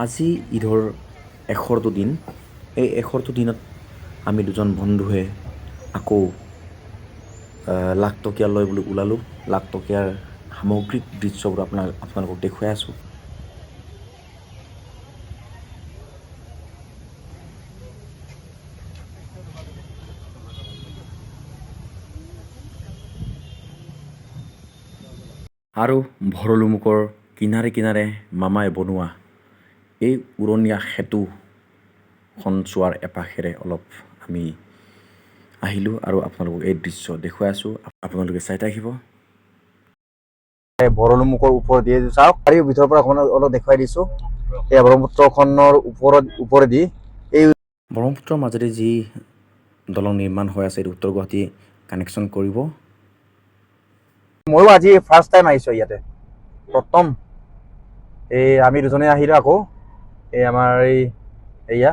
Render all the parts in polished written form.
আজি ঈদৰ 100টো দিন। এই 100টো দিনত আমি দুজন বন্ধুৱে আকৌ লাখটকীয়া লৈ বুলি ওলালোঁ। লাখটকীয়াৰ সামগ্ৰিক দৃশ্যবোৰ আপোনালোকক দেখুৱাই আছোঁ। আৰু ভৰলুমুখৰ কিনাৰে কিনাৰে মামাই বনোৱা এই উৰণীয়া সেতুখন চোৱাৰ এপাশেৰে অলপ আমি আহিলোঁ আৰু আপোনালোকক এই দৃশ্য দেখুৱাই আছোঁ। আপোনালোকে চাই থাকিব। ভৰলুমুখৰ ওপৰত দিয়ে চাওক, পাৰি ভিতৰৰ পৰা অকণমান অলপ দেখুৱাই দিছোঁ। এই ব্ৰহ্মপুত্ৰখনৰ ওপৰেদি এই ব্ৰহ্মপুত্ৰৰ মাজেদি যি দলং নিৰ্মাণ হৈ আছে, এইটো উত্তৰ গুৱাহাটী কানেকশ্যন কৰিব। ময়ো আজি ফাৰ্ষ্ট টাইম আহিছোঁ ইয়াতে, প্ৰথম। এই আমি দুজনে আহিলোঁ আকৌ, এই আমাৰ এয়া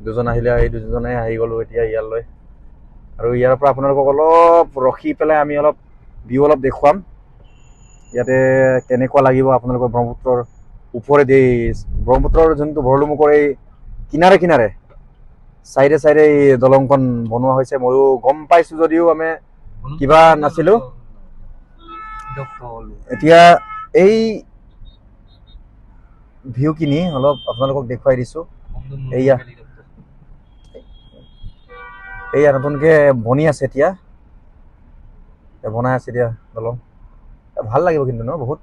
দুজন আহিলে, এই দুজনে আহি গ'লোঁ এতিয়া ইয়ালৈ। আৰু ইয়াৰ পৰা আপোনালোকক অলপ ৰখি পেলাই আমি অলপ ভিউ অলপ দেখুৱাম। ইয়াতে কেনেকুৱা লাগিব আপোনালোকৰ ব্ৰহ্মপুত্ৰৰ ওপৰেদি, ব্ৰহ্মপুত্ৰৰ যোনটো ভৰলুমুখৰ এই কিনাৰে কিনাৰে চাইডে চাইডে এই দলংখন বনোৱা হৈছে। ময়ো গম পাইছোঁ যদিও আমি কিবা নাছিলোঁ। এতিয়া এই ভিউখিনি অলপ আপোনালোকক দেখুৱাই দিছোঁ। এয়া নতুনকৈ বনি আছে, এতিয়া বনাই আছে এতিয়া দলং। ভাল লাগিব কিন্তু ন, বহুত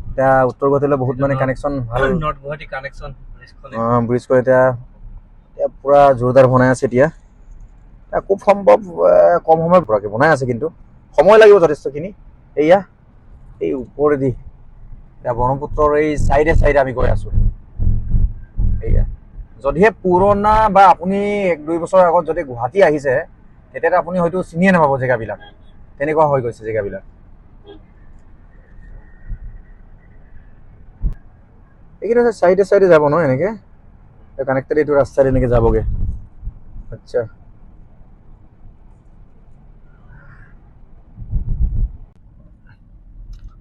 এতিয়া উত্তৰ গুৱাহাটীলৈ বহুত মানে কানেকশ্যন ভাল, নৰ্থ গুৱাহাটী কানেকশ্যন ব্ৰিজখন এতিয়া পূৰা জোৰদাৰ বনাই আছে। এতিয়া খুব সম্ভৱ কম সময়ৰ পৰাকৈ বনাই আছে, কিন্তু সময় লাগিব যথেষ্টখিনি। এয়া এই ওপৰেদি এতিয়া ব্ৰহ্মপুত্ৰৰ এই চাইডে চাইডে আমি গৈ আছোঁ। এয়া যদিহে পুৰণা বা আপুনি 1-2 বছৰ আগত যদি গুৱাহাটী আহিছে, তেতিয়াতো আপুনি হয়তো চিনিয়ে নাপাব জেগাবিলাক, তেনেকুৱা হৈ গৈছে জেগাবিলাক। এইকেইটা চাইডে চাইডে যাব ন, এনেকৈ কানেক্টেড, এইটো ৰাস্তাত এনেকৈ যাবগৈ। আচ্ছা,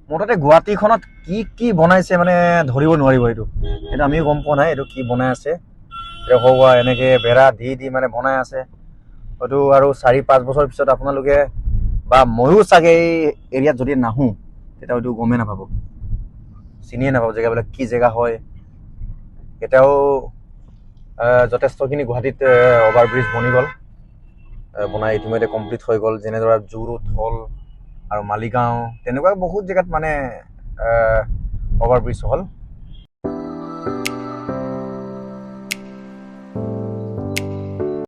মুঠতে গুৱাহাটীখনত কি কি বনাইছে মানে ধৰিব নোৱাৰিব। এইটো আমিও গম পোৱা নাই, এইটো কি বনাই আছে। হওয়া এনেকৈ বেৰা দি মানে বনাই আছে। হয়তো আৰু 4-5 বছৰ পিছত আপোনালোকে বা ময়ো চাগে এই এৰিয়াত যদি নাহোঁ, তেতিয়া হয়তো গমেই নাপাব, চিনিয়ে নাপাব জেগাবিলাক কি জেগা হয়। এতিয়াও যথেষ্টখিনি গুৱাহাটীত অভাৰব্ৰিজ বনি গ'ল, বনাই ইতিমধ্যে কমপ্লিট হৈ গ'ল। যেনেদৰে জু-ৰোড হ'ল আৰু মালিগাঁও, তেনেকুৱা বহুত জেগাত মানে অভাৰব্ৰিজ হ'ল।